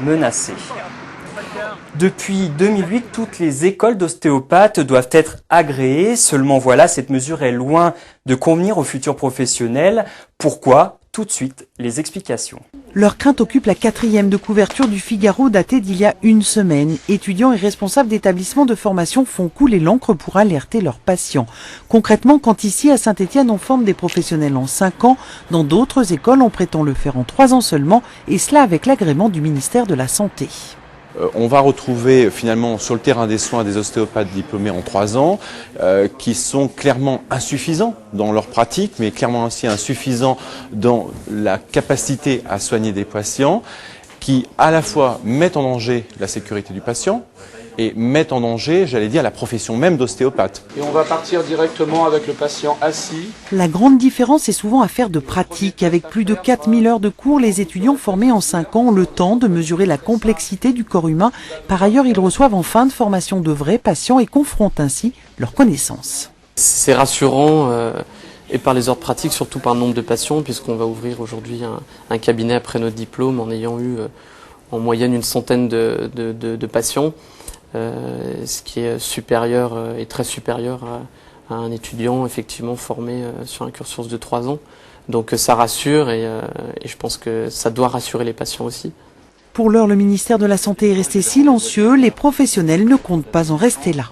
menacée. Depuis 2008, toutes les écoles d'ostéopathes doivent être agréées. Seulement voilà, cette mesure est loin de convenir aux futurs professionnels. Pourquoi ? Tout de suite, les explications. Leur crainte occupe la 4e de couverture du Figaro datée d'il y a une semaine. Étudiants et responsables d'établissements de formation font couler l'encre pour alerter leurs patients. Concrètement, quand ici à Saint-Étienne on forme des professionnels en 5 ans, dans d'autres écoles on prétend le faire en 3 ans seulement, et cela avec l'agrément du ministère de la Santé. On va retrouver finalement sur le terrain des soins des ostéopathes diplômés en 3 ans qui sont clairement insuffisants dans leur pratique, mais clairement aussi insuffisants dans la capacité à soigner des patients, qui à la fois mettent en danger la sécurité du patient et mettent en danger, j'allais dire, la profession même d'ostéopathe. Et on va partir directement avec le patient assis. La grande différence est souvent affaire de pratique. Avec plus de 4000 heures de cours, les étudiants formés en 5 ans ont le temps de mesurer la complexité du corps humain. Par ailleurs, ils reçoivent en fin de formation de vrais patients et confrontent ainsi leurs connaissances. C'est rassurant et par les heures de pratique, surtout par le nombre de patients, puisqu'on va ouvrir aujourd'hui un cabinet après notre diplôme en ayant eu en moyenne une centaine de patients. Ce qui est supérieur et très supérieur à un étudiant effectivement formé sur un cursus de 3 ans. Donc ça rassure et je pense que ça doit rassurer les patients aussi. Pour l'heure, le ministère de la Santé est resté silencieux. Les professionnels ne comptent pas en rester là.